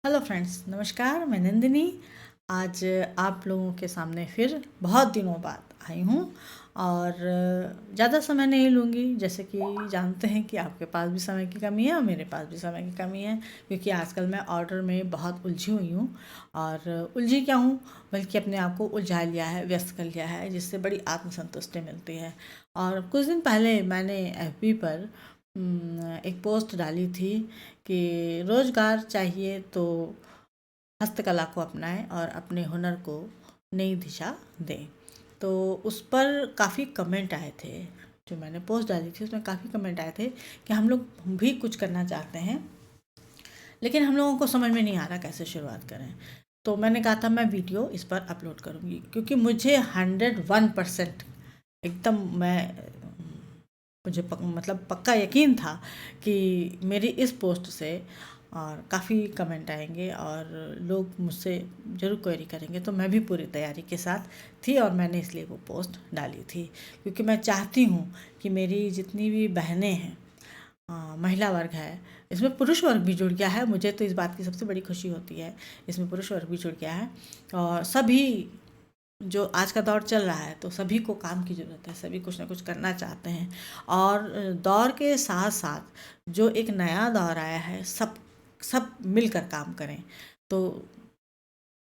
Hello friends, नमस्कार। मैं नंदिनी आज आप लोगों के सामने फिर बहुत दिनों बाद आई हूँ और ज़्यादा समय नहीं लूँगी। जैसे कि जानते हैं कि आपके पास भी समय की कमी है और मेरे पास भी समय की कमी है, क्योंकि आजकल मैं ऑर्डर में बहुत उलझी हुई हूँ। और उलझी क्या हूँ, बल्कि अपने आप को उलझा लिया है, व्यस्त कर लिया है, जिससे बड़ी आत्मसंतुष्टि मिलती है। और कुछ दिन पहले मैंने एफबी पर एक पोस्ट डाली थी कि रोज़गार चाहिए तो हस्तकला को अपनाएं और अपने हुनर को नई दिशा दें। तो उस पर काफ़ी कमेंट आए थे। जो मैंने पोस्ट डाली थी उसमें काफ़ी कमेंट आए थे कि हम लोग भी कुछ करना चाहते हैं, लेकिन हम लोगों को समझ में नहीं आ रहा कैसे शुरुआत करें। तो मैंने कहा था मैं वीडियो इस पर अपलोड करूँगी, क्योंकि मुझे 101% एकदम मुझे मतलब पक्का यकीन था कि मेरी इस पोस्ट से और काफ़ी कमेंट आएंगे और लोग मुझसे ज़रूर क्वेरी करेंगे। तो मैं भी पूरी तैयारी के साथ थी और मैंने इसलिए वो पोस्ट डाली थी, क्योंकि मैं चाहती हूँ कि मेरी जितनी भी बहनें हैं, महिला वर्ग है, इसमें पुरुष वर्ग भी जुड़ गया है। मुझे तो इस बात की सबसे बड़ी खुशी होती है, इसमें पुरुष वर्ग भी जुड़ गया है। और सभी, जो आज का दौर चल रहा है, तो सभी को काम की ज़रूरत है, सभी कुछ ना कुछ करना चाहते हैं। और दौर के साथ साथ जो एक नया दौर आया है, सब सब मिलकर काम करें। तो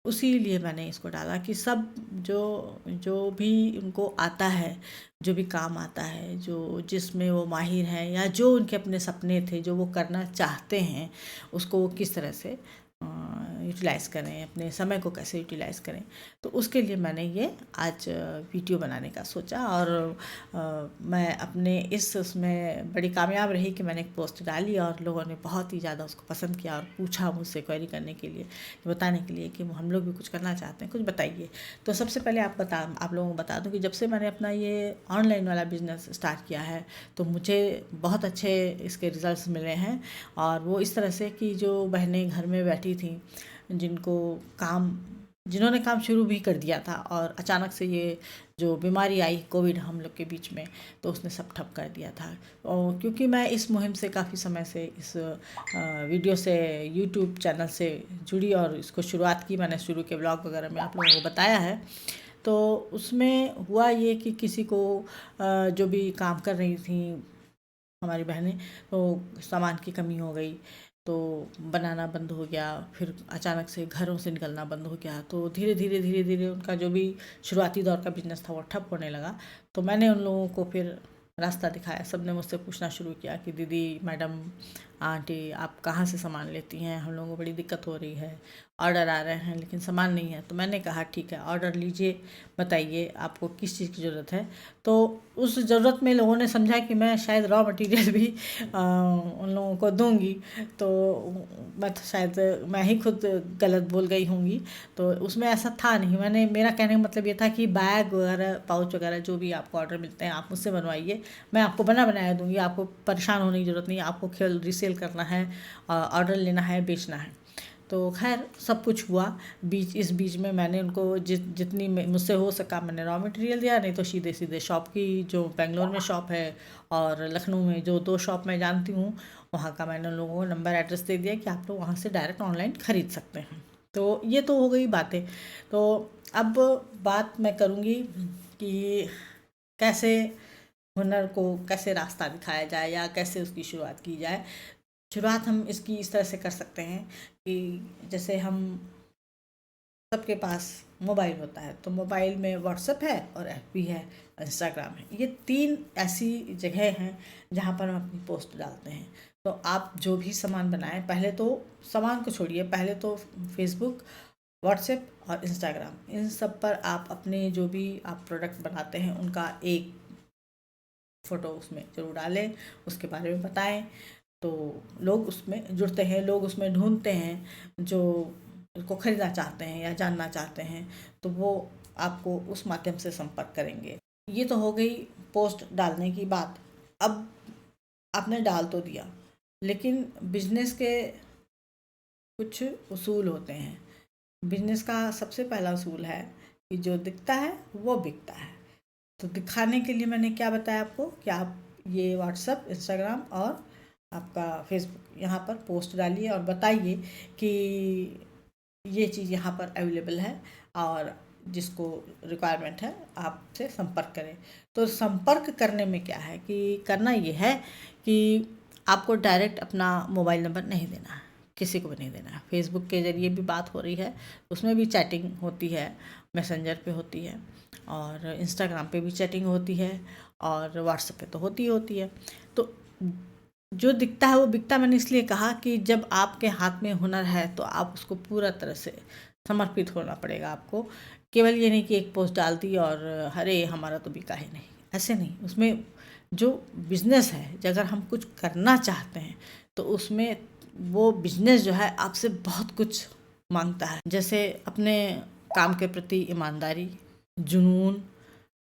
उसी लिए मैंने इसको डाला कि सब जो जो भी उनको आता है, जो भी काम आता है, जो जिसमें वो माहिर हैं, या जो उनके अपने सपने थे, जो वो करना चाहते हैं, उसको वो किस तरह से यूटिलाइज़ करें, अपने समय को कैसे यूटिलाइज़ करें। तो उसके लिए मैंने ये आज वीडियो बनाने का सोचा। और मैं अपने उसमें बड़ी कामयाब रही कि मैंने एक पोस्ट डाली और लोगों ने बहुत ही ज़्यादा उसको पसंद किया और पूछा मुझसे क्वेरी करने के लिए, बताने के लिए कि हम लोग भी कुछ करना चाहते हैं, कुछ बताइए। तो सबसे पहले आप लोगों को बता दूं कि जब से मैंने अपना ये ऑनलाइन वाला बिज़नेस स्टार्ट किया है, तो मुझे बहुत अच्छे इसके रिज़ल्ट्स मिले हैं। और वो इस तरह से कि जो बहनें घर में बैठी थीं, जिन्होंने काम शुरू भी कर दिया था, और अचानक से ये जो बीमारी आई कोविड हम लोग के बीच में, तो उसने सब ठप कर दिया था। और क्योंकि मैं इस मुहिम से काफ़ी समय से, इस वीडियो से, यूट्यूब चैनल से जुड़ी और इसको शुरुआत की, मैंने शुरू के ब्लॉग वगैरह में आप लोगों को बताया है। तो उसमें हुआ ये कि किसी को जो भी काम कर रही थी हमारी बहनें, तो सामान की कमी हो गई, तो बनाना बंद हो गया। फिर अचानक से घरों से निकलना बंद हो गया, तो धीरे धीरे उनका जो भी शुरुआती दौर का बिजनेस था वो ठप होने लगा। तो मैंने उन लोगों को फिर रास्ता दिखाया। सब ने मुझसे पूछना शुरू किया कि दीदी, मैडम, आंटी, आप कहाँ से सामान लेती हैं, हम लोगों को बड़ी दिक्कत हो रही है, ऑर्डर आ रहे हैं लेकिन सामान नहीं है। तो मैंने कहा ठीक है, ऑर्डर लीजिए, बताइए आपको किस चीज़ की ज़रूरत है। तो उस ज़रूरत में लोगों ने समझा कि मैं शायद रॉ मटेरियल भी उन लोगों को दूंगी। तो मैं तो शायद मैं ही खुद गलत बोल गई होंगी। तो उसमें ऐसा था नहीं। मेरा कहने का मतलब ये था कि बैग वगैरह, पाउच वगैरह जो भी आपको ऑर्डर मिलते हैं, आप मुझसे बनवाइए, मैं आपको बना बनाया दूंगी। आपको परेशान होने की ज़रूरत नहीं, आपको केवल रीसेल करना है, ऑर्डर लेना है, बेचना है। तो खैर सब कुछ हुआ। इस बीच में मैंने उनको जितनी मुझसे हो सका मैंने रॉ मटेरियल दिया, नहीं तो सीधे सीधे शॉप की, जो बेंगलोर में शॉप है और लखनऊ में जो 2 शॉप मैं जानती हूँ, वहाँ का मैंने उन लोगों को नंबर एड्रेस दे दिया कि आप लोग वहाँ से डायरेक्ट ऑनलाइन ख़रीद सकते हैं। तो ये तो हो गई बातें। तो अब बात मैं करूँगी कि कैसे हुनर को कैसे रास्ता दिखाया जाए, या कैसे उसकी शुरुआत की जाए। शुरुआत हम इसकी इस तरह से कर सकते हैं कि जैसे हम सबके पास मोबाइल होता है, तो मोबाइल में व्हाट्सएप है और एफबी है, इंस्टाग्राम है। ये 3 ऐसी जगह हैं जहाँ पर हम अपनी पोस्ट डालते हैं। तो आप जो भी सामान बनाएं, पहले तो सामान को छोड़िए, पहले तो फेसबुक, व्हाट्सएप और इंस्टाग्राम, इन सब पर आप अपने जो भी आप प्रोडक्ट बनाते हैं उनका एक फ़ोटो उसमें ज़रूर डालें, उसके बारे में बताएं। तो लोग उसमें जुड़ते हैं, लोग उसमें ढूंढते हैं जो उसको खरीदना चाहते हैं या जानना चाहते हैं, तो वो आपको उस माध्यम से संपर्क करेंगे। ये तो हो गई पोस्ट डालने की बात। अब आपने डाल तो दिया, लेकिन बिजनेस के कुछ उसूल होते हैं। बिजनेस का सबसे पहला उसूल है कि जो दिखता है वो बिकता है। तो दिखाने के लिए मैंने क्या बताया आपको कि आप ये व्हाट्सएप, इंस्टाग्राम और आपका फेसबुक यहाँ पर पोस्ट डालिए और बताइए कि ये चीज़ यहाँ पर अवेलेबल है और जिसको रिक्वायरमेंट है आपसे संपर्क करें। तो संपर्क करने में क्या है कि करना ये है कि आपको डायरेक्ट अपना मोबाइल नंबर नहीं देना है, किसी को भी नहीं देना है। फेसबुक के ज़रिए भी बात हो रही है, उसमें भी चैटिंग होती है, मैसेंजर पे होती है और इंस्टाग्राम पे भी चैटिंग होती है और व्हाट्सएप पे तो होती ही होती है। तो जो दिखता है वो बिकता, मैंने इसलिए कहा कि जब आपके हाथ में हुनर है तो आप उसको पूरा तरह से समर्पित होना पड़ेगा आपको। केवल ये नहीं कि एक पोस्ट डाल दी और अरे हमारा तो बिका ही नहीं, ऐसे नहीं। उसमें जो बिजनेस है, अगर हम कुछ करना चाहते हैं तो उसमें वो बिजनेस जो है आपसे बहुत कुछ मांगता है। जैसे अपने काम के प्रति ईमानदारी, जुनून,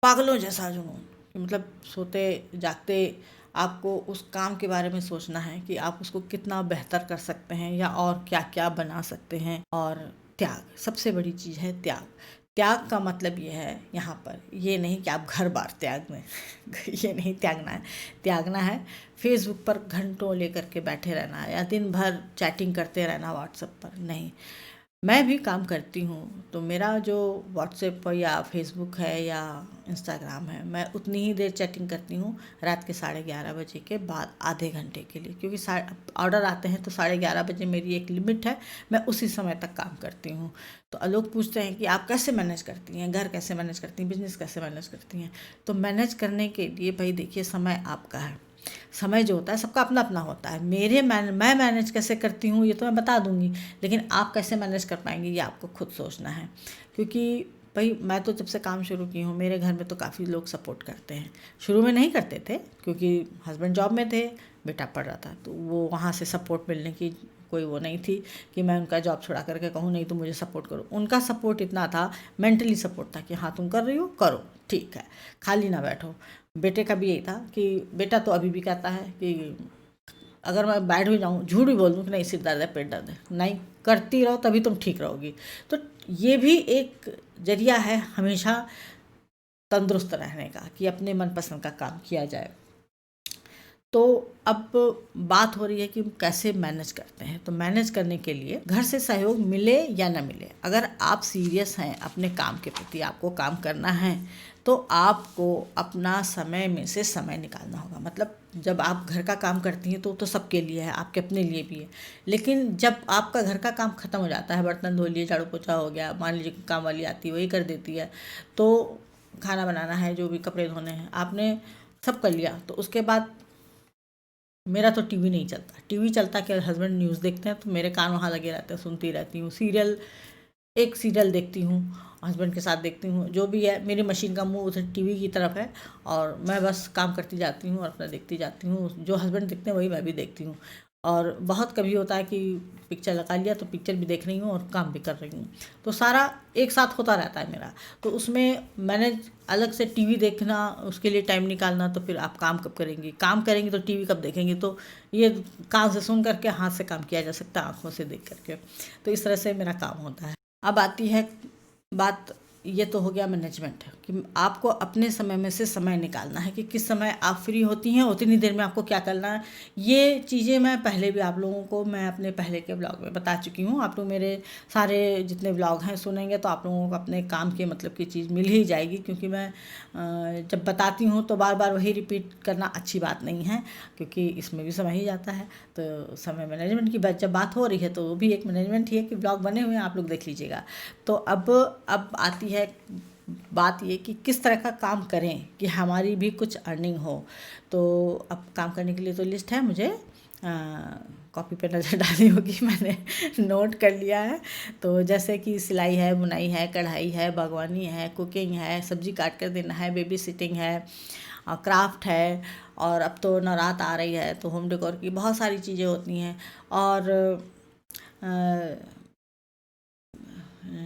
पागलों जैसा जुनून, मतलब सोते जागते आपको उस काम के बारे में सोचना है कि आप उसको कितना बेहतर कर सकते हैं या और क्या क्या बना सकते हैं। और त्याग, सबसे बड़ी चीज़ है त्याग। त्याग का मतलब ये है यहाँ पर, ये नहीं कि आप घर बार त्याग में ये नहीं त्यागना है। त्यागना है फेसबुक पर घंटों लेकर के बैठे रहना या दिन भर चैटिंग करते रहना व्हाट्सएप पर, नहीं। मैं भी काम करती हूँ तो मेरा जो व्हाट्सएप या फेसबुक है या इंस्टाग्राम है, मैं उतनी ही देर चैटिंग करती हूँ रात के 11:30 बजे के बाद, आधे घंटे के लिए, क्योंकि ऑर्डर आते हैं तो 11:30 बजे मेरी एक लिमिट है, मैं उसी समय तक काम करती हूँ। तो लोग पूछते हैं कि आप कैसे मैनेज करती हैं, घर कैसे मैनेज करती हैं, बिजनेस कैसे मैनेज करती हैं। तो मैनेज करने के लिए भाई देखिए, समय आपका है। समय जो होता है सबका अपना अपना होता है। मैं मैनेज कैसे करती हूँ ये तो मैं बता दूंगी, लेकिन आप कैसे मैनेज कर पाएंगे ये आपको खुद सोचना है। क्योंकि भाई मैं तो जब से काम शुरू की हूँ, मेरे घर में तो काफ़ी लोग सपोर्ट करते हैं। शुरू में नहीं करते थे क्योंकि हस्बैंड जॉब में थे, बेटा पढ़ रहा था, तो वो वहाँ से सपोर्ट मिलने की कोई वो नहीं थी कि मैं उनका जॉब छुड़ा करके कहूँ नहीं तो मुझे सपोर्ट करो। उनका सपोर्ट इतना था, मेंटली सपोर्ट था कि हाँ तुम कर रही हो करो, ठीक है, खाली ना बैठो। बेटे का भी यही था कि बेटा तो अभी भी कहता है कि अगर मैं बैठ भी जाऊँ, झूठ भी बोल दूँ कि नहीं सिर दर्द है, पेट दर्द है, नहीं, करती रहो तभी तुम ठीक रहोगी। तो ये भी एक जरिया है हमेशा तंदुरुस्त रहने का कि अपने मनपसंद का काम किया जाए। तो अब बात हो रही है कि कैसे मैनेज करते हैं। तो मैनेज करने के लिए घर से सहयोग मिले या ना मिले, अगर आप सीरियस हैं अपने काम के प्रति, आपको काम करना है, तो आपको अपना समय में से समय निकालना होगा। मतलब जब आप घर का काम करती हैं तो सबके लिए है, आपके अपने लिए भी है। लेकिन जब आपका घर का काम ख़त्म हो जाता है, बर्तन धो लिए, झाड़ू पोछा हो गया, मान लीजिए काम वाली आती है वही कर देती है, तो खाना बनाना है, जो भी कपड़े धोने हैं, आपने सब कर लिया, तो उसके बाद मेरा तो टीवी नहीं चलता। टीवी चलता कि हस्बैंड न्यूज़ देखते हैं तो मेरे कान वहाँ लगे रहते हैं, सुनती रहती हूँ। सीरियल, एक सीरियल देखती हूँ, हस्बैंड के साथ देखती हूँ, जो भी है। मेरी मशीन का मुंह उधर टीवी की तरफ है और मैं बस काम करती जाती हूँ और अपना देखती जाती हूँ। जो हस्बैंड देखते हैं वही मैं भी देखती हूँ। और बहुत कभी होता है कि पिक्चर लगा लिया तो पिक्चर भी देख रही हूँ और काम भी कर रही हूँ, तो सारा एक साथ होता रहता है मेरा। तो उसमें मैंने अलग से टीवी देखना, उसके लिए टाइम निकालना, तो फिर आप काम कब करेंगी, काम करेंगी तो टीवी कब देखेंगी। तो ये कान से सुन करके हाथ से काम किया जा सकता है, आँखों से देख करके। तो इस तरह से मेरा काम होता है। अब आती है बात, ये तो हो गया मैनेजमेंट कि आपको अपने समय में से समय निकालना है कि किस समय आप फ्री होती हैं, उतनी देर में आपको क्या करना है। ये चीज़ें मैं पहले भी आप लोगों को, मैं अपने पहले के ब्लॉग में बता चुकी हूँ। आप लोग मेरे सारे जितने ब्लॉग हैं सुनेंगे तो आप लोगों को अपने काम के मतलब की चीज़ मिल ही जाएगी, क्योंकि मैं जब बताती हूँ तो बार बार वही रिपीट करना अच्छी बात नहीं है, क्योंकि इसमें भी समय ही जाता है। तो समय मैनेजमेंट की जब बात हो रही है तो वो भी एक मैनेजमेंट ही है कि ब्लॉग बने हुए हैं, आप लोग देख लीजिएगा। तो अब आती है बात ये कि किस तरह का काम करें कि हमारी भी कुछ अर्निंग हो। तो अब काम करने के लिए तो लिस्ट है, मुझे कॉपी पे नज़र डालनी होगी, मैंने नोट कर लिया है। तो जैसे कि सिलाई है, बुनाई है, कढ़ाई है, बागवानी है, कुकिंग है, सब्जी काट कर देना है, बेबी सिटिंग है, क्राफ्ट है, और अब तो नवरात आ रही है तो होम डेकोर की बहुत सारी चीज़ें होती हैं। और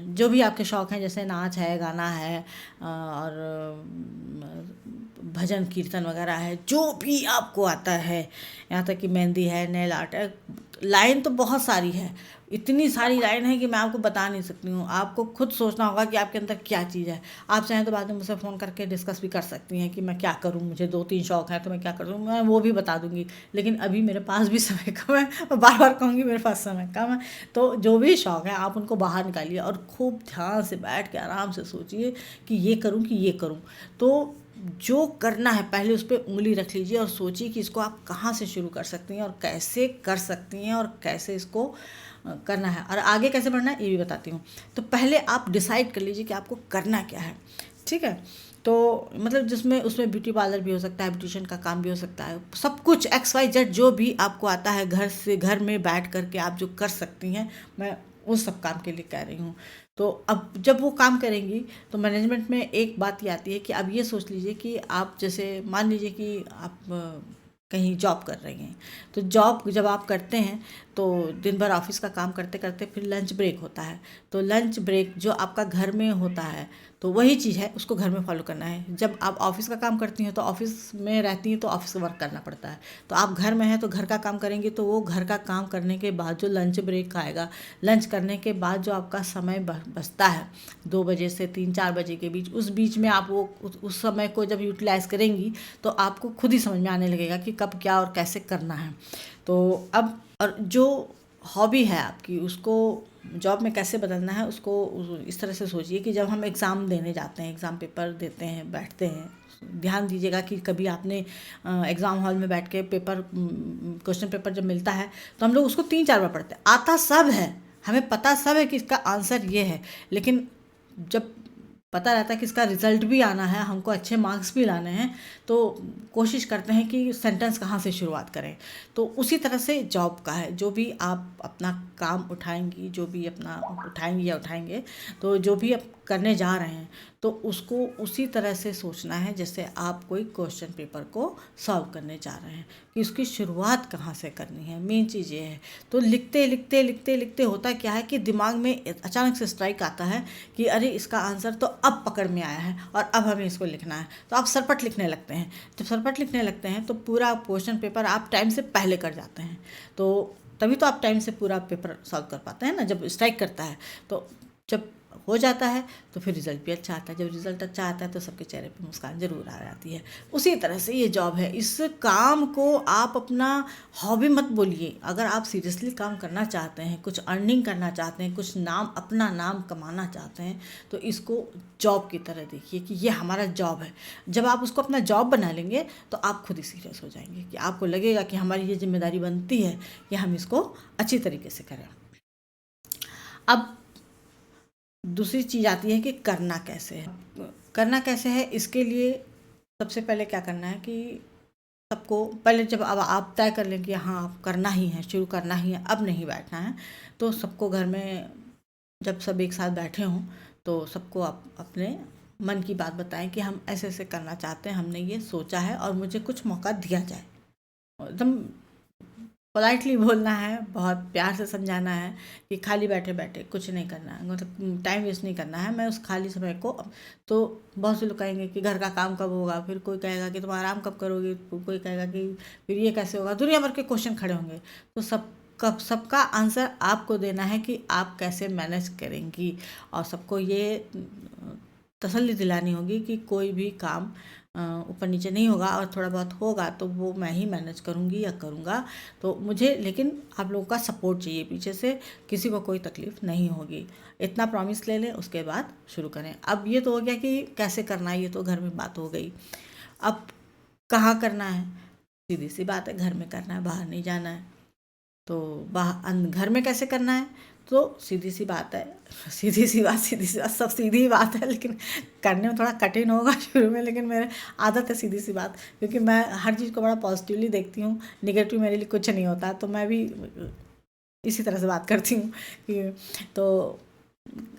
जो भी आपके शौक़ हैं, जैसे नाच है, गाना है, और भजन कीर्तन वगैरह है, जो भी आपको आता है, यहाँ तक कि मेहंदी है, नेल आर्ट है, लाइन तो बहुत सारी है, इतनी सारी लाइन है कि मैं आपको बता नहीं सकती हूँ। आपको खुद सोचना होगा कि आपके अंदर क्या चीज़ है। आप चाहें तो बाद में मुझसे फ़ोन करके डिस्कस भी कर सकती हैं कि मैं क्या करूँ, मुझे 2-3 शौक़ हैं तो मैं क्या करूँ, मैं वो भी बता दूँगी। लेकिन अभी मेरे पास भी समय कम है, मैं बार बार कहूँगी मेरे पास समय कम है। तो जो भी शौक़ है आप उनको बाहर निकालिए और खूब ध्यान से बैठ के आराम से सोचिए कि ये करूँ कि ये करूँ। तो जो करना है पहले उस पर उंगली रख लीजिए और सोचिए कि इसको आप कहाँ से शुरू कर सकती हैं और कैसे कर सकती हैं और कैसे इसको करना है और आगे कैसे बढ़ना है ये भी बताती हूँ। तो पहले आप डिसाइड कर लीजिए कि आपको करना क्या है, ठीक है। तो मतलब जिसमें उसमें ब्यूटी पार्लर भी हो सकता है, ब्यूटिशियन का काम भी हो सकता है, सब कुछ XYZ जो भी आपको आता है घर में बैठ करके आप जो कर सकती हैं, मैं उस सब काम के लिए कह रही हूँ। तो अब जब वो काम करेंगी तो मैनेजमेंट में एक बात ये आती है कि अब ये सोच लीजिए कि आप जैसे मान लीजिए कि आप कहीं जॉब कर रही हैं। तो जॉब जब आप करते हैं तो दिन भर ऑफिस का काम करते करते फिर लंच ब्रेक होता है। तो लंच ब्रेक जो आपका घर में होता है तो वही चीज़ है, उसको घर में फॉलो करना है। जब आप ऑफिस का काम करती हैं तो ऑफिस में रहती हैं तो ऑफिस वर्क करना पड़ता है। तो आप घर में हैं तो घर का काम करेंगी, तो वो घर का काम करने के बाद जो लंच ब्रेक आएगा, लंच करने के बाद जो आपका समय बचता है 2 बजे से 3-4 बजे के बीच, उस बीच में आप वो उस समय को जब यूटिलाइज़ करेंगी तो आपको खुद ही समझ में आने लगेगा कि कब क्या और कैसे करना है। तो अब और जो हॉबी है आपकी उसको जॉब में कैसे बदलना है, उसको इस तरह से सोचिए कि जब हम एग्ज़ाम देने जाते हैं, एग्ज़ाम पेपर देते हैं, बैठते हैं, ध्यान दीजिएगा कि कभी आपने एग्ज़ाम हॉल में बैठ के क्वेश्चन पेपर जब मिलता है तो हम लोग उसको 3-4 बार पढ़ते हैं। आता सब है, हमें पता सब है कि इसका आंसर ये है, लेकिन जब पता रहता है कि इसका रिज़ल्ट भी आना है, हमको अच्छे मार्क्स भी लाने हैं, तो कोशिश करते हैं कि सेंटेंस कहाँ से शुरुआत करें। तो उसी तरह से जॉब का है, जो भी आप अपना काम उठाएंगी, जो भी अपना उठाएंगी या उठाएंगे, तो जो भी आप करने जा रहे हैं तो उसको उसी तरह से सोचना है जैसे आप कोई क्वेश्चन पेपर को सॉल्व करने जा रहे हैं कि उसकी शुरुआत कहाँ से करनी है। मेन चीज़ ये है। तो लिखते लिखते लिखते लिखते होता क्या है कि दिमाग में अचानक से स्ट्राइक आता है कि अरे इसका आंसर तो अब पकड़ में आया है और अब हमें इसको लिखना है, तो आप सरपट लिखने लगते हैं। जब सरपट लिखने लगते हैं तो पूरा क्वेश्चन पेपर आप टाइम से पहले कर जाते हैं, तो तभी तो आप टाइम से पूरा पेपर सॉल्व कर पाते हैं ना, जब स्ट्राइक करता है। तो जब हो जाता है तो फिर रिज़ल्ट भी अच्छा आता है। जब रिज़ल्ट अच्छा आता है तो सबके चेहरे पे मुस्कान ज़रूर आ जाती है। उसी तरह से ये जॉब है, इस काम को आप अपना हॉबी मत बोलिए। अगर आप सीरियसली काम करना चाहते हैं, कुछ अर्निंग करना चाहते हैं, कुछ अपना नाम कमाना चाहते हैं, तो इसको जॉब की तरह देखिए कि ये हमारा जॉब है। जब आप उसको अपना जॉब बना लेंगे तो आप खुद ही सीरियस हो जाएंगे कि आपको लगेगा कि हमारी ये जिम्मेदारी बनती है कि हम इसको अच्छी तरीके से करें। अब दूसरी चीज़ आती है कि करना कैसे है। करना कैसे है, इसके लिए सबसे पहले क्या करना है कि सबको पहले जब अब आप तय कर लें कि हाँ आप करना ही है, शुरू करना ही है, अब नहीं बैठना है, तो सबको घर में जब सब एक साथ बैठे हों तो सबको आप अपने मन की बात बताएं कि हम ऐसे ऐसे करना चाहते हैं, हमने ये सोचा है और मुझे कुछ मौका दिया जाए। एकदम पोलाइटली बोलना है, बहुत प्यार से समझाना है कि खाली बैठे बैठे कुछ नहीं करना है, मतलब टाइम वेस्ट नहीं करना है। मैं उस खाली समय को, तो बहुत से लोग कहेंगे कि घर का काम कब होगा, फिर कोई कहेगा कि तुम आराम कब करोगे, कोई कहेगा कि फिर ये कैसे होगा, दुनिया भर के क्वेश्चन खड़े होंगे। तो सबका आंसर आपको देना है कि आप कैसे मैनेज करेंगी, और सबको ये तसल्ली दिलानी होगी कि कोई भी काम ऊपर नीचे नहीं होगा, और थोड़ा बहुत होगा तो वो मैं ही मैनेज करूँगी या करूँगा। तो मुझे लेकिन आप लोगों का सपोर्ट चाहिए पीछे से, किसी को कोई तकलीफ़ नहीं होगी। इतना प्रॉमिस ले लें, उसके बाद शुरू करें। अब ये तो हो गया कि कैसे करना है, ये तो घर में बात हो गई। अब कहाँ करना है, सीधी सी बात है, घर में करना है, बाहर नहीं जाना है। तो घर में कैसे करना है, तो सीधी सी बात है, सीधी सी बात सब सीधी ही बात है, लेकिन करने में थोड़ा कठिन होगा शुरू में, लेकिन मेरे आदत है सीधी सी बात, क्योंकि मैं हर चीज़ को बड़ा पॉजिटिवली देखती हूँ। नेगेटिव मेरे लिए कुछ नहीं होता, तो मैं भी इसी तरह से बात करती हूँ कि तो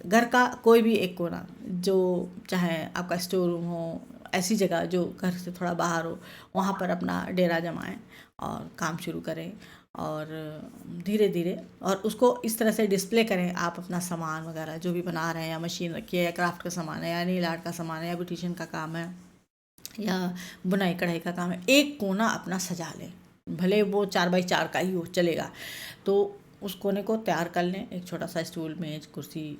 घर का कोई भी एक कोना, जो चाहे आपका स्टोर रूम हो, ऐसी जगह जो घर से थोड़ा बाहर हो, वहाँ पर अपना डेरा जमाएं और काम शुरू करें, और धीरे धीरे और उसको इस तरह से डिस्प्ले करें। आप अपना सामान वगैरह जो भी बना रहे हैं, या मशीन रखी है, या क्राफ्ट का सामान है, या नील आर्ट का सामान है, या ब्यूटिशियन का काम है, या बुनाई कढ़ाई का काम है, एक कोना अपना सजा लें। भले वो 4x4 का ही हो चलेगा। तो उस कोने को तैयार कर लें, एक छोटा सा स्टूल, मेज, कुर्सी,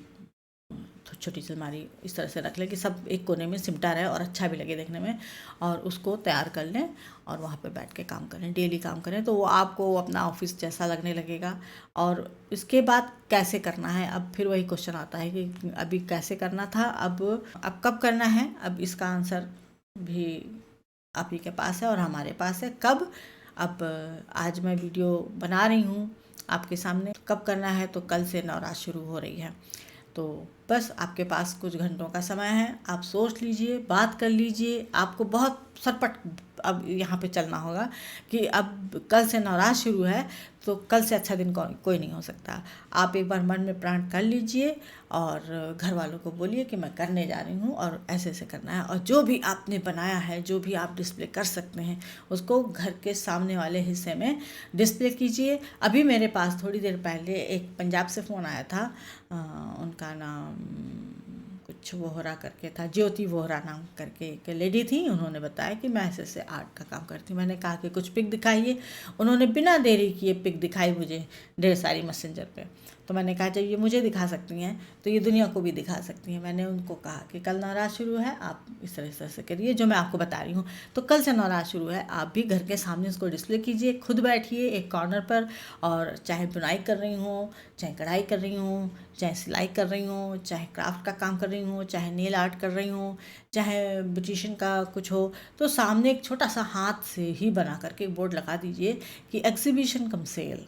छोटी सी अलमारी इस तरह से रख लें कि सब एक कोने में सिमटा रहे और अच्छा भी लगे देखने में, और उसको तैयार कर लें और वहाँ पे बैठ के काम करें, डेली काम करें, तो वो आपको अपना ऑफिस जैसा लगने लगेगा। और इसके बाद कैसे करना है, अब फिर वही क्वेश्चन आता है कि अभी कैसे करना था, अब कब करना है। अब इसका आंसर भी आप ही के पास है और हमारे पास है। कब, अब आज मैं वीडियो बना रही हूँ आपके सामने, कब करना है, तो कल से नवरात्र शुरू हो रही है। तो बस आपके पास कुछ घंटों का समय है, आप सोच लीजिए, बात कर लीजिए। आपको बहुत सरपट अब यहाँ पे चलना होगा कि अब कल से नवरात्र शुरू है, तो कल से अच्छा दिन कोई नहीं हो सकता। आप एक बार मन में प्राण कर लीजिए और घर वालों को बोलिए कि मैं करने जा रही हूँ और ऐसे ऐसे करना है। और जो भी आपने बनाया है, जो भी आप डिस्प्ले कर सकते हैं, उसको घर के सामने वाले हिस्से में डिस्प्ले कीजिए। अभी मेरे पास थोड़ी देर पहले एक पंजाब से फ़ोन आया था, उनका नाम कुछ वोहरा करके था, ज्योति वोहरा नाम करके एक लेडी थी। उन्होंने बताया कि मैं ऐसे ऐसे आर्ट का काम करती हूँ। मैंने कहा कि कुछ पिक दिखाइए। उन्होंने बिना देरी किए पिक दिखाई मुझे ढेर सारी मैसेंजर पे। तो मैंने कहा जब ये मुझे दिखा सकती हैं तो ये दुनिया को भी दिखा सकती हैं। मैंने उनको कहा कि कल नवरात्र शुरू है, आप इस तरह से करिए जो मैं आपको बता रही हूँ। तो कल से नवरात्र शुरू है, आप भी घर के सामने उसको डिस्प्ले कीजिए, खुद बैठिए एक कॉर्नर पर, और चाहे बुनाई कर रही हूँ, चाहे कढ़ाई कर रही हूँ, चाहे सिलाई कर रही हूँ, चाहे क्राफ्ट का काम कर रही हूँ, चाहे नेल आर्ट कर रही हूँ, चाहे ब्यूटिशियन का कुछ हो, तो सामने एक छोटा सा हाथ से ही बना करके बोर्ड लगा दीजिए कि एग्जीबिशन कम सेल।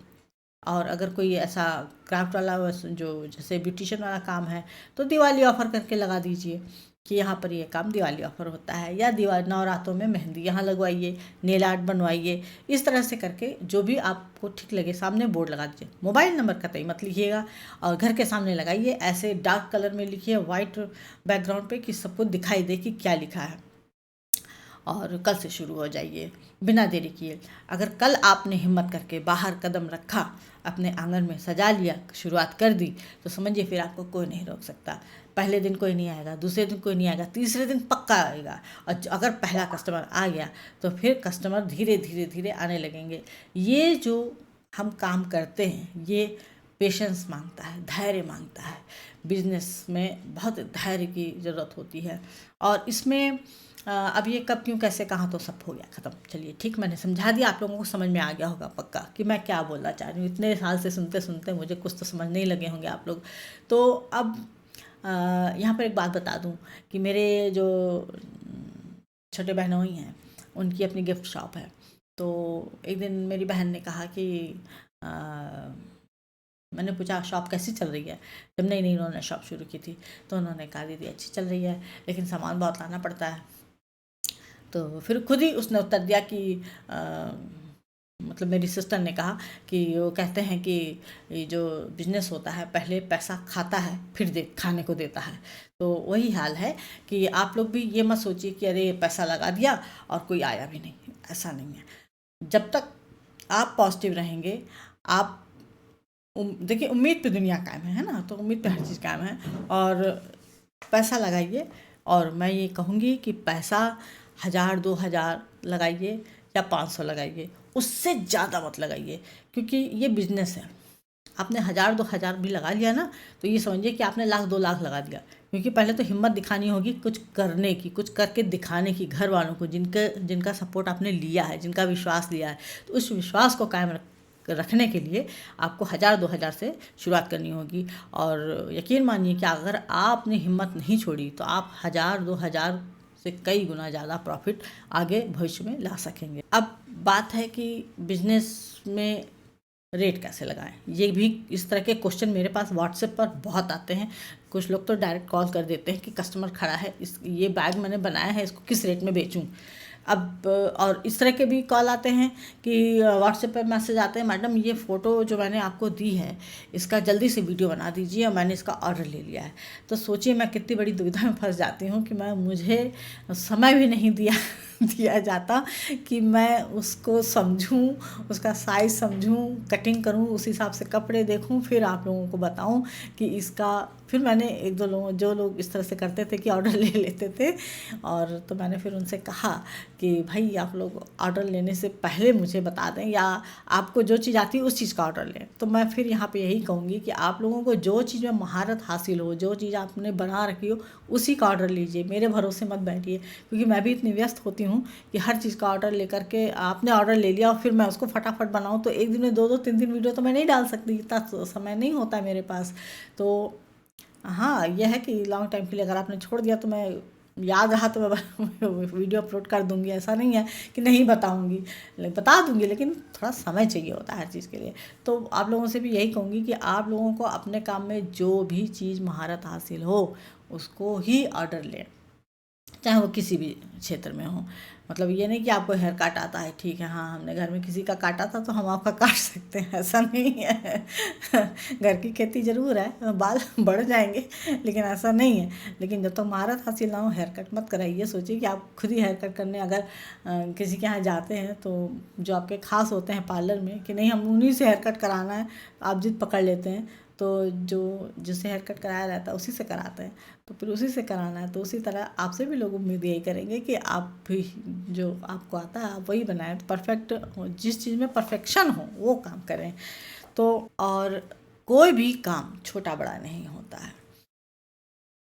और अगर कोई ऐसा क्राफ्ट वाला जो जैसे ब्यूटिशियन वाला काम है, तो दिवाली ऑफ़र करके लगा दीजिए कि यहाँ पर ये काम दिवाली ऑफ़र होता है, या दिवाली नवरात्रों में मेहंदी यहाँ लगवाइए, नेल आर्ट बनवाइए। इस तरह से करके जो भी आपको ठीक लगे सामने बोर्ड लगा दीजिए। मोबाइल नंबर कतई मत लिखिएगा और घर के सामने लगाइए, ऐसे डार्क कलर में लिखिए वाइट बैकग्राउंड पे कि सबको दिखाई दे कि क्या लिखा है। और कल से शुरू हो जाइए बिना देरी किए। अगर कल आपने हिम्मत करके बाहर कदम रखा, अपने आंगन में सजा लिया, शुरुआत कर दी, तो समझिए फिर आपको कोई नहीं रोक सकता। पहले दिन कोई नहीं आएगा, दूसरे दिन कोई नहीं आएगा, तीसरे दिन पक्का आएगा। और अगर पहला कस्टमर आ गया तो फिर कस्टमर धीरे धीरे धीरे आने लगेंगे। ये जो हम काम करते हैं ये पेशेंस मांगता है, धैर्य मांगता है। बिजनेस में बहुत धैर्य की ज़रूरत होती है। और इसमें अब ये कब क्यों कैसे कहाँ तो सब हो गया ख़त्म। चलिए ठीक, मैंने समझा दिया, आप लोगों को समझ में आ गया होगा पक्का कि मैं क्या बोलना चाह रही हूँ। इतने साल से सुनते सुनते मुझे कुछ तो समझ नहीं लगे होंगे आप लोग। तो अब यहाँ पर एक बात बता दूँ कि मेरे जो छोटे बहनोई हैं उनकी अपनी गिफ्ट शॉप है। तो एक दिन मेरी बहन ने कहा कि मैंने पूछा शॉप कैसी चल रही है, जब नई उन्होंने शॉप शुरू की थी। तो उन्होंने कहा दीदी अच्छी चल रही है, लेकिन सामान बहुत लाना पड़ता है। तो फिर खुद ही उसने उत्तर दिया कि मतलब मेरी सिस्टर ने कहा कि वो कहते हैं कि ये जो बिजनेस होता है पहले पैसा खाता है फिर खाने को देता है। तो वही हाल है कि आप लोग भी ये मत सोचिए कि अरे पैसा लगा दिया और कोई आया भी नहीं, ऐसा नहीं है। जब तक आप पॉजिटिव रहेंगे, आप देखिए उम्मीद पे दुनिया कायम है ना, तो उम्मीद पे हर चीज़ कायम है। और पैसा लगाइए, और मैं ये कहूँगी कि पैसा 1000-2000 लगाइए या 500 लगाइए, उससे ज़्यादा मत लगाइए, क्योंकि ये बिजनेस है। आपने 1000-2000 भी लगा लिया ना, तो ये समझिए कि आपने 1,00,000-2 लाख लगा दिया। क्योंकि पहले तो हिम्मत दिखानी होगी कुछ करने की, कुछ करके दिखाने की, घर वालों को जिनका सपोर्ट आपने लिया है, जिनका विश्वास लिया है। तो उस विश्वास को कायम रखने के लिए आपको 1000-2000 से शुरुआत करनी होगी। और यकीन मानिए कि अगर आपने हिम्मत नहीं छोड़ी तो आप 1000-2000 से कई गुना ज़्यादा प्रॉफिट आगे भविष्य में ला सकेंगे। अब बात है कि बिजनेस में रेट कैसे लगाएं। ये भी इस तरह के क्वेश्चन मेरे पास व्हाट्सएप पर बहुत आते हैं। कुछ लोग तो डायरेक्ट कॉल कर देते हैं कि कस्टमर खड़ा है, ये बैग मैंने बनाया है, इसको किस रेट में बेचूं। अब और इस तरह के भी कॉल आते हैं कि व्हाट्सएप पर मैसेज आते हैं, मैडम ये फ़ोटो जो मैंने आपको दी है इसका जल्दी से वीडियो बना दीजिए, और मैंने इसका ऑर्डर ले लिया है। तो सोचिए मैं कितनी बड़ी दुविधा में फंस जाती हूँ कि मुझे समय भी नहीं दिया दिया जाता कि मैं उसको समझूं, उसका साइज़ समझूं, कटिंग करूं, उस हिसाब से कपड़े देखूं, फिर आप लोगों को बताऊं कि इसका। फिर मैंने एक दो लोगों, जो लोग इस तरह से करते थे कि ऑर्डर ले लेते थे, और तो मैंने फिर उनसे कहा कि भाई आप लोग ऑर्डर लेने से पहले मुझे बता दें, या आपको जो चीज़ आती है उस चीज़ का ऑर्डर लें। तो मैं फिर यहाँ पे यही कहूँगी कि आप लोगों को जो चीज़ में महारत हासिल हो, जो चीज़ आपने बना रखी हो, उसी का ऑर्डर लीजिए, मेरे भरोसे मत बैठिए। क्योंकि मैं भी इतनी व्यस्त होती हूँ कि हर चीज़ का ऑर्डर लेकर के, आपने ऑर्डर ले लिया और फिर मैं उसको फटाफट बनाऊँ, तो एक दिन में 2-2 3-3 वीडियो तो मैं नहीं डाल सकती, इतना समय नहीं होता है मेरे पास। तो हाँ, यह है कि लॉन्ग टाइम के लिए अगर आपने छोड़ दिया तो मैं, याद रहा तो मैं वीडियो अपलोड कर दूंगी, ऐसा नहीं है कि नहीं बताऊंगी, बता दूंगी, लेकिन थोड़ा समय चाहिए होता है हर चीज़ के लिए। तो आप लोगों से भी यही कहूँगी कि आप लोगों को अपने काम में जो भी चीज़ महारत हासिल हो उसको ही ऑर्डर लें, चाहे वो किसी भी क्षेत्र में हो। मतलब ये नहीं कि आपको हेयर काट आता है, ठीक है, हाँ हमने घर में किसी का काटा था तो हम आपका काट सकते हैं, ऐसा नहीं है। घर की खेती ज़रूर है, बाल बढ़ जाएंगे, लेकिन ऐसा नहीं है। लेकिन जब तक महारत हासिल ना हो, हेयर कट मत कराइए। सोचिए कि आप खुद ही हेयर कट करने अगर किसी के यहाँ जाते हैं, तो जो आपके खास होते हैं पार्लर में कि नहीं हम उन्हीं से हेयर कट कराना है, आप जिद पकड़ लेते हैं, तो जो जिससे हेयर कट कराया रहता है उसी से कराते हैं, तो फिर उसी से कराना है। तो उसी तरह आपसे भी लोग उम्मीद यही करेंगे कि आप भी जो आपको आता है आप वही बनाएं, परफेक्ट हो, जिस चीज़ में परफेक्शन हो वो काम करें। तो और कोई भी काम छोटा बड़ा नहीं होता है,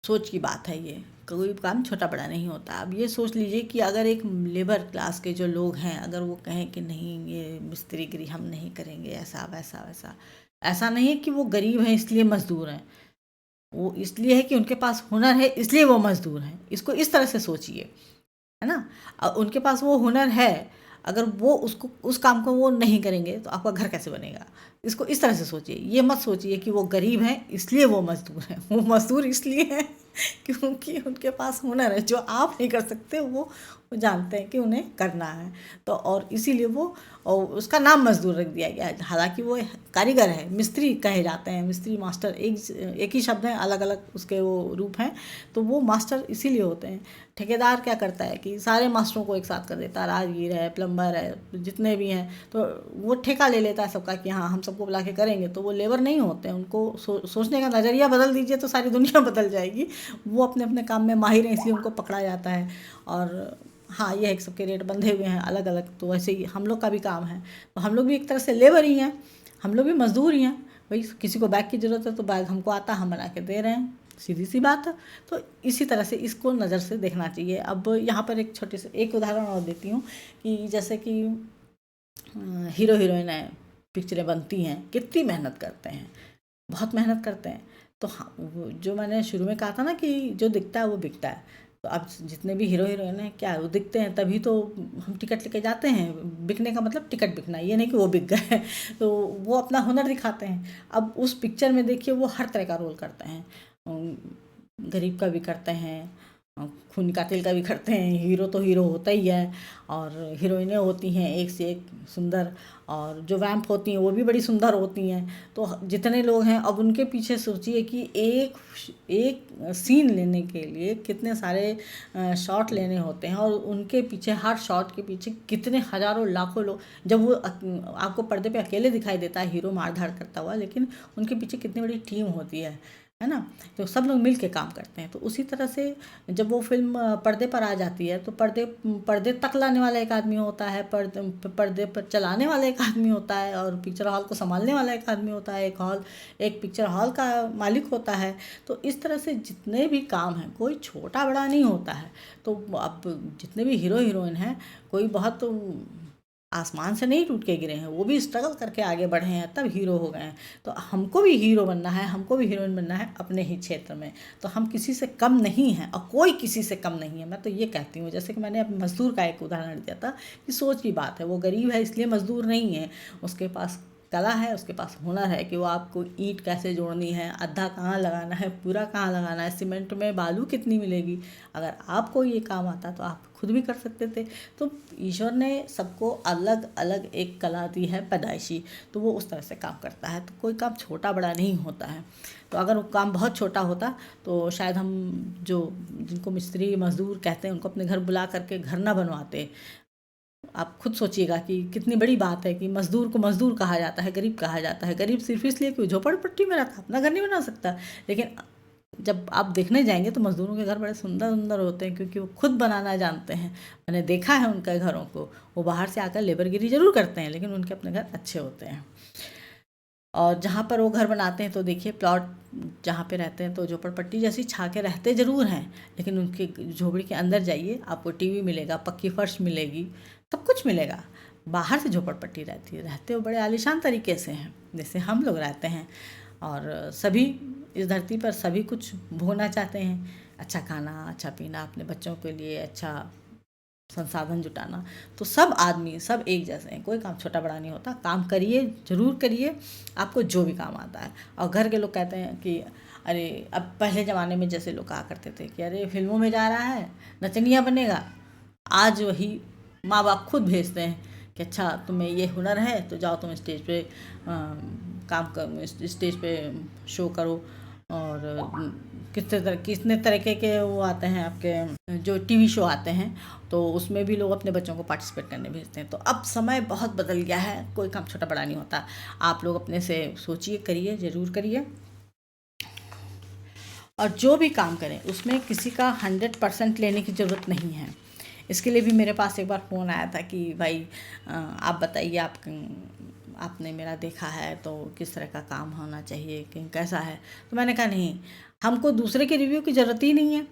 सोच की बात है ये, कोई काम छोटा बड़ा नहीं होता। अब ये सोच लीजिए कि अगर एक लेबर क्लास के जो लोग हैं, अगर वो कहें कि नहीं ये मिस्त्रीगिरी हम नहीं करेंगे, ऐसा वैसा वैसा, ऐसा नहीं है कि वो गरीब हैं इसलिए मजदूर हैं, वो इसलिए है कि उनके पास हुनर है इसलिए वो मजदूर हैं। इसको इस तरह से सोचिए, है ना। उनके पास वो हुनर है, अगर वो उसको उस काम को वो नहीं करेंगे तो आपका घर कैसे बनेगा। इसको इस तरह से सोचिए, ये मत सोचिए कि वो गरीब हैं इसलिए वो मजदूर हैं। वो मजदूर इसलिए हैं क्योंकि उनके पास हुनर है जो आप नहीं कर सकते, वो जानते हैं कि उन्हें करना है, तो और इसीलिए वो, और उसका नाम मजदूर रख दिया गया है। हालांकि वो कारीगर है, मिस्त्री कहे जाते हैं, मिस्त्री मास्टर एक ही शब्द है, अलग अलग उसके वो रूप हैं। तो वो मास्टर इसीलिए होते हैं। ठेकेदार क्या करता है कि सारे मास्टरों को एक साथ कर देता है, राजगीर है, प्लम्बर है, जितने भी हैं, तो वो ठेका ले लेता है सबका कि हाँ हम सबको बुला के करेंगे। तो वो लेबर नहीं होते हैं, उनको सोचने का नज़रिया बदल दीजिए तो सारी दुनिया बदल जाएगी। वो अपने अपने काम में माहिर हैं इसलिए उनको पकड़ा जाता है। और हाँ, ये है कि सबके रेट बंधे हुए हैं अलग अलग, तो वैसे ही हम लोग का भी काम है, तो हम लोग भी एक तरह से लेबर ही हैं, हम लोग भी मजदूर ही हैं। भाई किसी को बैग की ज़रूरत है तो बैग हमको आता है, हम बना के दे रहे हैं, सीधी सी बात है। तो इसी तरह से इसको नज़र से देखना चाहिए। अब यहाँ पर एक छोटे से एक उदाहरण और देती हूँ कि जैसे कि हीरो हीरोइन है, पिक्चरें बनती हैं, कितनी मेहनत करते हैं, बहुत मेहनत करते हैं। तो हाँ, जो मैंने शुरू में कहा था ना कि जो दिखता है वो बिकता है। तो अब जितने भी हीरो हीरोइन हैं, क्या वो दिखते हैं तभी तो हम टिकट लेके जाते हैं। बिकने का मतलब टिकट बिकना, ये नहीं कि वो बिक गए। तो वो अपना हुनर दिखाते हैं। अब उस पिक्चर में देखिए वो हर तरह का रोल करते हैं, गरीब का भी करते हैं, खून कातिल का भी करते हैं। हीरो तो हीरो होता ही है, और हीरोइनें होती हैं एक से एक सुंदर, और जो वैम्प होती हैं वो भी बड़ी सुंदर होती हैं। तो जितने लोग हैं, अब उनके पीछे सोचिए कि एक एक सीन लेने के लिए कितने सारे शॉट लेने होते हैं, और उनके पीछे हर शॉट के पीछे कितने हज़ारों लाखों लोग। जब वो आपको पर्दे पे अकेले दिखाई देता है हीरो मार धाड़ करता हुआ, लेकिन उनके पीछे कितनी बड़ी टीम होती है ना। तो सब लोग मिल के काम करते हैं। तो उसी तरह से जब वो फिल्म पर्दे पर आ जाती है, तो पर्दे पर्दे तक लाने वाला एक आदमी होता है, पर्दे पर चलाने वाला एक आदमी होता है, और पिक्चर हॉल को संभालने वाला एक आदमी होता है, एक पिक्चर हॉल का मालिक होता है। तो इस तरह से जितने भी काम हैं, कोई छोटा बड़ा नहीं होता है। तो अब जितने भी हीरो हीरोइन हैं, कोई बहुत आसमान से नहीं टूट के गिरे हैं, वो भी स्ट्रगल करके आगे बढ़े हैं तब हीरो हो गए हैं। तो हमको भी हीरो बनना है, हमको भी हीरोइन बनना है अपने ही क्षेत्र में। तो हम किसी से कम नहीं हैं, और कोई किसी से कम नहीं है। मैं तो ये कहती हूँ, जैसे कि मैंने अब मज़दूर का एक उदाहरण दिया था कि सोच की बात है, वो गरीब है इसलिए मज़दूर नहीं है, उसके पास कला है, उसके पास हुनर है कि वो आपको ईंट कैसे जोड़नी है, अद्धा कहाँ लगाना है, पूरा कहाँ लगाना है, सीमेंट में बालू कितनी मिलेगी। अगर आपको ये काम आता तो आप खुद भी कर सकते थे। तो ईश्वर ने सबको अलग अलग एक कला दी है पैदाइशी, तो वो उस तरह से काम करता है। तो कोई काम छोटा बड़ा नहीं होता है। तो अगर वो काम बहुत छोटा होता तो शायद हम जो जिनको मिस्त्री मजदूर कहते हैं उनको अपने घर बुला करके घर ना बनवाते। आप खुद सोचिएगा कि कितनी बड़ी बात है कि मजदूर को मजदूर कहा जाता है, गरीब कहा जाता है। गरीब सिर्फ इसलिए कि झोपड़पट्टी में रहता, अपना घर नहीं बना सकता। लेकिन जब आप देखने जाएंगे तो मजदूरों के घर बड़े सुंदर सुंदर होते हैं, क्योंकि वो खुद बनाना जानते हैं। मैंने देखा है उनके घरों को। वो बाहर से आकर लेबरगिरी जरूर करते हैं, लेकिन उनके अपने घर अच्छे होते हैं। और जहाँ पर वो घर बनाते हैं तो देखिए, प्लॉट जहाँ पे रहते हैं तो झोपड़पट्टी जैसी छा के रहते ज़रूर हैं, लेकिन उनके झोपड़ी के अंदर जाइए, आपको टीवी मिलेगा, पक्की फर्श मिलेगी, सब कुछ मिलेगा। बाहर से झोपड़पट्टी रहती है, रहते वो बड़े आलीशान तरीके से हैं जैसे हम लोग रहते हैं। और सभी इस धरती पर सभी कुछ भोगना चाहते हैं, अच्छा खाना, अच्छा पीना, अपने बच्चों के लिए अच्छा संसाधन जुटाना। तो सब आदमी सब एक जैसे हैं, कोई काम छोटा बड़ा नहीं होता। काम करिए, ज़रूर करिए, आपको जो भी काम आता है। और घर के लोग कहते हैं कि अरे, अब पहले ज़माने में जैसे लोग कहा करते थे कि अरे फिल्मों में जा रहा है, नचनिया बनेगा। आज वही माँ बाप खुद भेजते हैं कि अच्छा तुम्हें ये हुनर है तो जाओ तुम स्टेज पे काम कर, स्टेज पे शो करो। और कितने तरीके के वो आते हैं आपके जो टीवी शो आते हैं, तो उसमें भी लोग अपने बच्चों को पार्टिसिपेट करने भेजते हैं। तो अब समय बहुत बदल गया है, कोई काम छोटा बड़ा नहीं होता। आप लोग अपने से सोचिए, करिए, ज़रूर करिए। और जो भी काम करें उसमें किसी का 100% लेने की ज़रूरत नहीं है। इसके लिए भी मेरे पास एक बार फ़ोन आया था कि भाई आप बताइए, आपने मेरा देखा है तो किस तरह का काम होना चाहिए, कि कैसा है। तो मैंने कहा नहीं, हमको दूसरे के रिव्यू की ज़रूरत ही नहीं है।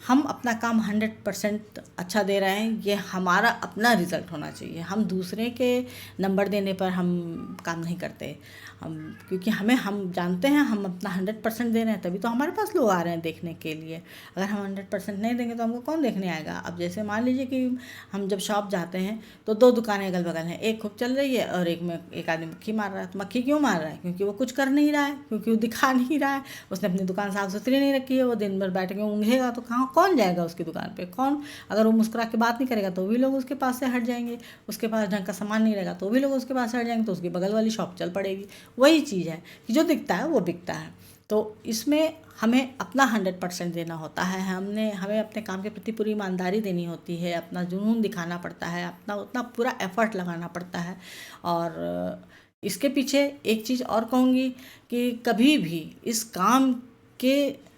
हम अपना काम 100% अच्छा दे रहे हैं, ये हमारा अपना रिज़ल्ट होना चाहिए। हम दूसरे के नंबर देने पर हम काम नहीं करते। क्योंकि हम जानते हैं हम अपना 100% दे रहे हैं, तभी तो हमारे पास लोग आ रहे हैं देखने के लिए। अगर हम 100% नहीं देंगे तो हमको कौन देखने आएगा। अब जैसे मान लीजिए कि हम जब शॉप जाते हैं तो 2 दुकानें अगल बगल हैं, एक खूब चल रही है और एक में एक आदमी मक्खी मार रहा है। तो मक्खी क्यों मार रहा है? क्योंकि वो कुछ कर नहीं रहा है, क्योंकि वो दिखा नहीं रहा है, उसने अपनी दुकान साफ सुथरी नहीं रखी है। वो दिन भर बैठ के ऊँघेगा तो कौन जाएगा उसकी दुकान पे? कौन? अगर वो मुस्कुरा के बात नहीं करेगा तो भी लोग उसके पास से हट जाएंगे। उसके पास ढंग का सामान नहीं रहेगा तो भी लोग उसके पास हट जाएंगे, तो उसकी बगल वाली शॉप चल पड़ेगी। वही चीज़ है कि जो दिखता है वो बिकता है। तो इसमें हमें अपना 100% देना होता है। हमें अपने काम के प्रति पूरी ईमानदारी देनी होती है, अपना जुनून दिखाना पड़ता है, अपना उतना पूरा एफर्ट लगाना पड़ता है। और इसके पीछे एक चीज़ और कहूँगी कि कभी भी इस काम के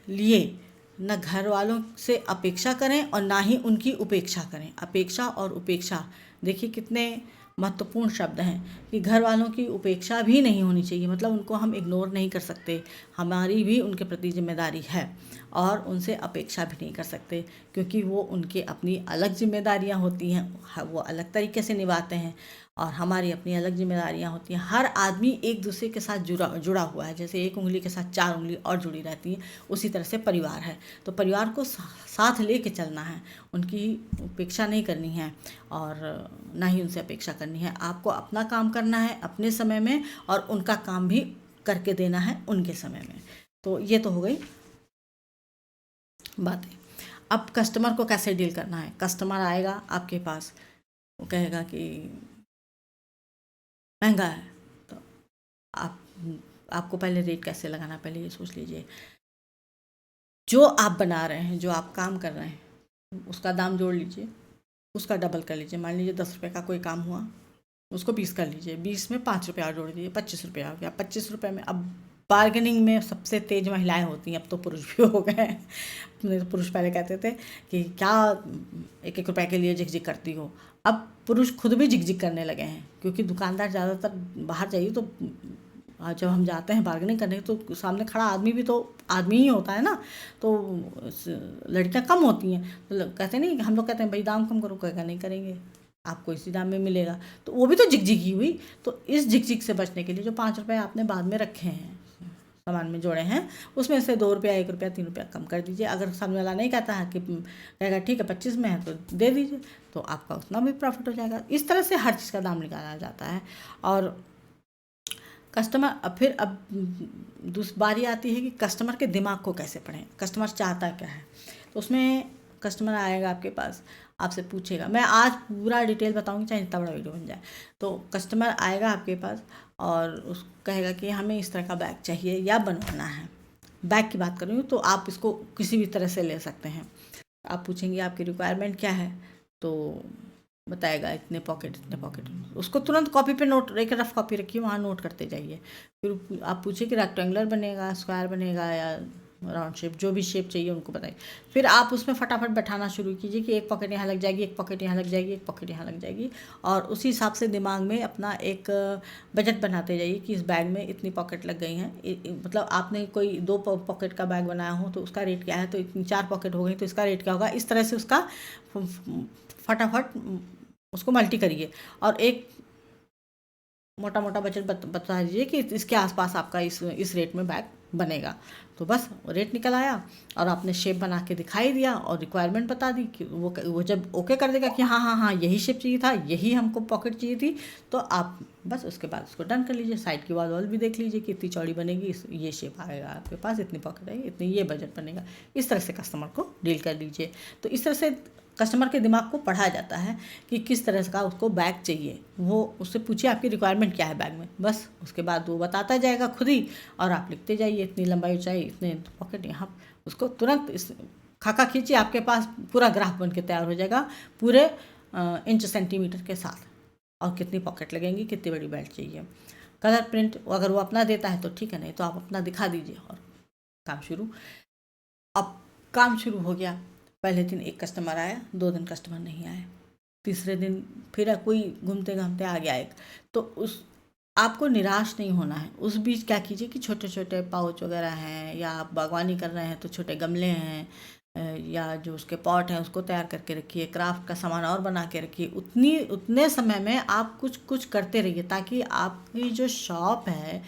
लिए न घर वालों से अपेक्षा करें और ना ही उनकी उपेक्षा करें। अपेक्षा और उपेक्षा देखिए कितने महत्वपूर्ण शब्द हैं कि घर वालों की उपेक्षा भी नहीं होनी चाहिए, मतलब उनको हम इग्नोर नहीं कर सकते। हमारी भी उनके प्रति जिम्मेदारी है और उनसे अपेक्षा भी नहीं कर सकते, क्योंकि वो उनके अपनी अलग जिम्मेदारियां होती हैं, वो अलग तरीके से निभाते हैं और हमारी अपनी अलग जिम्मेदारियां होती हैं। हर आदमी एक दूसरे के साथ जुड़ा हुआ है। जैसे एक उंगली के साथ 4 उंगली और जुड़ी रहती है, उसी तरह से परिवार है। तो परिवार को साथ लेके चलना है, उनकी उपेक्षा नहीं करनी है और ना ही उनसे अपेक्षा करनी है। आपको अपना काम करना है अपने समय में और उनका काम भी करके देना है उनके समय में। तो ये तो हो गई बातें। अब कस्टमर को कैसे डील करना है। कस्टमर आएगा आपके पास, वो कहेगा कि महंगा है, तो आपको पहले रेट कैसे लगाना, पहले ये सोच लीजिए। जो आप बना रहे हैं, जो आप काम कर रहे हैं, उसका दाम जोड़ लीजिए, उसका डबल कर लीजिए। मान लीजिए 10 रुपये का कोई काम हुआ, उसको 20 कर लीजिए, 20 में 5 रुपये और जोड़ दीजिए, 25 रुपये आ गया। 25 रुपये में अब बार्गेनिंग में सबसे तेज महिलाएं होती हैं, अब तो पुरुष भी हो गए हैं। नहीं तो पुरुष पहले कहते थे कि क्या 1-1 रुपये के लिए झिकझिक करती हो। अब पुरुष खुद भी झिकझिक करने लगे हैं, क्योंकि दुकानदार ज़्यादातर बाहर जाइए तो जब हम जाते हैं बार्गेनिंग करने तो सामने खड़ा आदमी भी तो आदमी ही होता है ना, तो लड़कियां कम होती हैं। तो कहते नहीं, हम लोग कहते हैं भाई दाम कम करो, कहेगा नहीं करेंगे, आपको इसी दाम में मिलेगा। तो वो भी तो झिकझिकी हुई। तो इस झिकझिक से बचने के लिए जो 5 रुपये आपने बाद में रखे हैं, सामान में जोड़े हैं, उसमें से 2 रुपया, 1 रुपया, 3 रुपया कम कर दीजिए। अगर सामने वाला नहीं कहता है कि कहेगा ठीक है 25 में है तो दे दीजिए, तो आपका उतना भी प्रॉफिट हो जाएगा। इस तरह से हर चीज़ का दाम निकाला जाता है। और कस्टमर फिर अब बारी आती है कि कस्टमर के दिमाग को कैसे पढ़ें, कस्टमर चाहता क्या है। तो उसमें कस्टमर आएगा आपके पास, आपसे पूछेगा, मैं आज पूरा डिटेल बताऊंगी चाहे जितना बड़ा वीडियो बन जाए। तो कस्टमर आएगा आपके पास और उस कहेगा कि हमें इस तरह का बैग चाहिए या बनवाना है। बैग की बात कर रही हूँ, तो आप इसको किसी भी तरह से ले सकते हैं। आप पूछेंगे आपकी रिक्वायरमेंट क्या है, तो बताएगा इतने पॉकेट इतने पॉकेट। उसको तुरंत कॉपी पे नोट, एक रफ कॉपी रखिए, वहाँ नोट करते जाइए। फिर आप पूछिए कि रेक्टेंगुलर बनेगा, स्क्वायर बनेगा या राउंड शेप, जो भी शेप चाहिए उनको बताइए। फिर आप उसमें फटाफट बैठाना शुरू कीजिए कि एक पॉकेट यहाँ लग जाएगी, एक पॉकेट यहाँ लग जाएगी, एक पॉकेट यहाँ लग जाएगी, और उसी हिसाब से दिमाग में अपना एक बजट बनाते जाइए कि इस बैग में इतनी पॉकेट लग गई हैं। मतलब आपने कोई 2 पॉकेट का बैग बनाया हो तो उसका रेट क्या है, तो इतनी 4 पॉकेट हो गई तो इसका रेट क्या होगा। इस तरह से उसका फटाफट उसको मल्टी करिए और एक मोटा मोटा बजट बता दीजिए कि इसके आसपास आपका इस रेट में बैग बनेगा। तो बस रेट निकल आया और आपने शेप बना के दिखाई दिया और रिक्वायरमेंट बता दी कि वो जब ओके कर देगा कि हाँ हाँ हाँ यही शेप चाहिए था, यही हमको पॉकेट चाहिए थी, तो आप बस उसके बाद उसको डन कर लीजिए। साइड की वॉल भी देख लीजिए कि इतनी चौड़ी बनेगी, ये शेप आएगा आपके पास, इतनी पॉकेट आएगी, इतनी ये बजट बनेगा। इस तरह से कस्टमर को डील कर लीजिए। तो इस तरह से कस्टमर के दिमाग को पढ़ा जाता है कि किस तरह का उसको बैग चाहिए। वो उससे पूछिए आपकी रिक्वायरमेंट क्या है बैग में, बस उसके बाद वो बताता जाएगा खुद ही, और आप लिखते जाइए इतनी लंबाई ऊंचाई इतने पॉकेट यहाँ। उसको तुरंत इस खाका खींचिए, आपके पास पूरा ग्राफ बन के तैयार हो जाएगा पूरे इंच सेंटीमीटर के साथ, और कितनी पॉकेट लगेंगी, कितनी बड़ी बेल्ट चाहिए। कलर प्रिंट अगर वो अपना देता है तो ठीक है, नहीं तो आप अपना दिखा दीजिए और काम शुरू। अब काम शुरू हो गया। पहले दिन एक कस्टमर आया, 2 दिन कस्टमर नहीं आए, तीसरे दिन फिर कोई घूमते घामते आ गया एक। तो उस आपको निराश नहीं होना है। उस बीच क्या कीजिए कि छोटे छोटे पाउच वगैरह हैं, या आप बागवानी कर रहे हैं तो छोटे गमले हैं, या जो उसके पॉट हैं उसको तैयार करके रखिए, क्राफ्ट का सामान और बना के रखिए। उतने समय में आप कुछ कुछ करते रहिए ताकि आपकी जो शॉप है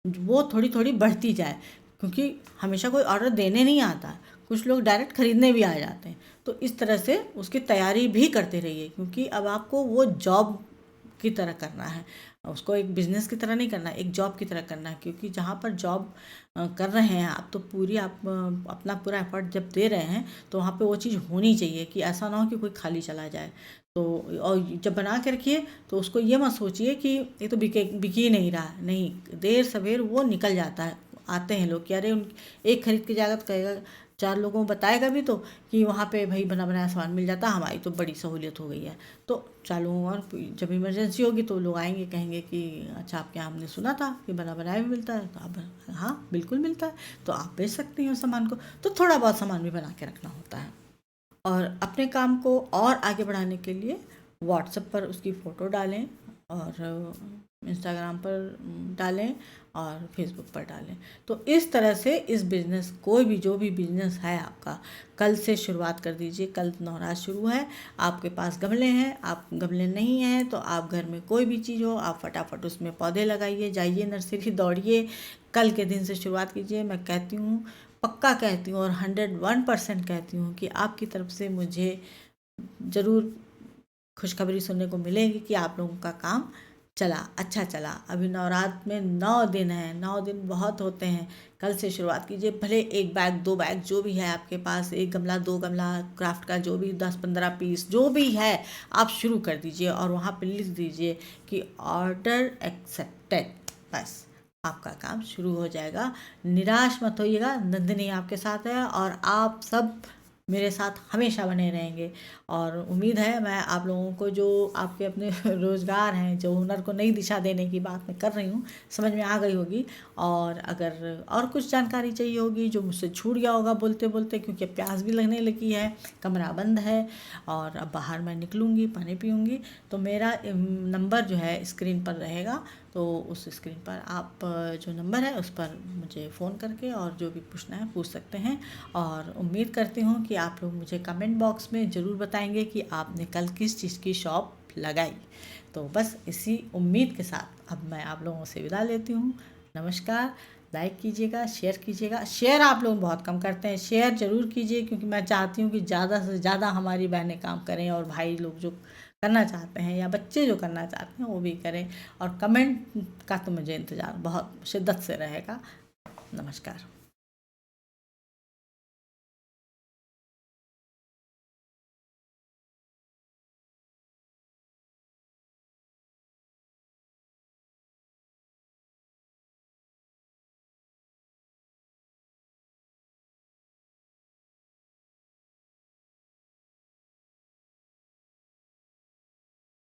वो थोड़ी थोड़ी बढ़ती जाए, क्योंकि हमेशा कोई ऑर्डर देने नहीं आता, कुछ लोग डायरेक्ट खरीदने भी आ जाते हैं। तो इस तरह से उसकी तैयारी भी करते रहिए, क्योंकि अब आपको वो जॉब की तरह करना है, उसको एक बिजनेस की तरह नहीं करना, एक जॉब की तरह करना है। क्योंकि जहाँ पर जॉब कर रहे हैं आप, तो पूरी आप अपना पूरा एफर्ट जब दे रहे हैं तो वहाँ पे वो चीज़ होनी चाहिए कि ऐसा ना हो कि कोई खाली चला जाए। तो और जब बना के रखिए तो उसको ये मत सोचिए कि ये तो बिक ही नहीं रहा, नहीं, देर सवेर वो निकल जाता है। आते हैं लोग कि अरे एक खरीद के जाएगा तो कहेगा, 4 लोगों को बताएगा भी तो कि वहाँ पे भाई बना बनाया सामान मिल जाता, हमारी तो बड़ी सहूलियत हो गई है। तो चालू और जब इमरजेंसी होगी तो लोग आएंगे, कहेंगे कि अच्छा आपके यहाँ हमने सुना था कि बना बनाया भी मिलता है, तो आप हाँ बिल्कुल मिलता है, तो आप बेच सकती हैं उस सामान को। तो थोड़ा बहुत सामान भी बना के रखना होता है। और अपने काम को और आगे बढ़ाने के लिए व्हाट्सएप पर उसकी फ़ोटो डालें, और इंस्टाग्राम पर डालें, और फेसबुक पर डालें। तो इस तरह से इस बिज़नेस, कोई भी जो भी बिज़नेस है आपका, कल से शुरुआत कर दीजिए। कल नवरात शुरू है, आपके पास गमले हैं, आप गमले नहीं हैं तो आप घर में कोई भी चीज़ हो आप फटाफट उसमें पौधे लगाइए, जाइए नर्सरी, दौड़िए, कल के दिन से शुरुआत कीजिए। मैं कहती हूँ, पक्का कहती हूँ और 101% कहती हूँ कि आपकी तरफ से मुझे ज़रूर खुशखबरी सुनने को मिलेगी कि आप लोगों का काम चला, अच्छा चला। अभी नवरात्र में 9 दिन हैं, 9 दिन बहुत होते हैं। कल से शुरुआत कीजिए, भले 1 बैग 2 बैग जो भी है आपके पास, 1 गमला 2 गमला क्राफ्ट का, जो भी 10-15 पीस जो भी है आप शुरू कर दीजिए, और वहाँ पे लिख दीजिए कि ऑर्डर एक्सेप्टेड। बस आपका काम शुरू हो जाएगा। निराश मत होइएगा, नंदिनी आपके साथ है और आप सब मेरे साथ हमेशा बने रहेंगे। और उम्मीद है मैं आप लोगों को जो आपके अपने रोज़गार हैं, जो हुनर को नई दिशा देने की बात मैं कर रही हूँ, समझ में आ गई होगी। और अगर और कुछ जानकारी चाहिए होगी जो मुझसे छूट गया होगा बोलते बोलते, क्योंकि प्यास भी लगने लगी है, कमरा बंद है और अब बाहर मैं निकलूँगी, पानी पीऊँगी, तो मेरा नंबर जो है स्क्रीन पर रहेगा। तो उस स्क्रीन पर आप जो नंबर है उस पर मुझे फ़ोन करके और जो भी पूछना है पूछ सकते हैं। और उम्मीद करती हूँ कि आप लोग मुझे कमेंट बॉक्स में ज़रूर बताएंगे कि आपने कल किस चीज़ की शॉप लगाई। तो बस इसी उम्मीद के साथ अब मैं आप लोगों से विदा लेती हूँ। नमस्कार। लाइक कीजिएगा, शेयर कीजिएगा। शेयर आप लोग बहुत कम करते हैं, शेयर ज़रूर कीजिए, क्योंकि मैं चाहती हूँ कि ज़्यादा से ज़्यादा हमारी बहनें काम करें और भाई लोग जो करना चाहते हैं या बच्चे जो करना चाहते हैं वो भी करें, और कमेंट का तो मुझे इंतज़ार बहुत शिद्दत से रहेगा। नमस्कार।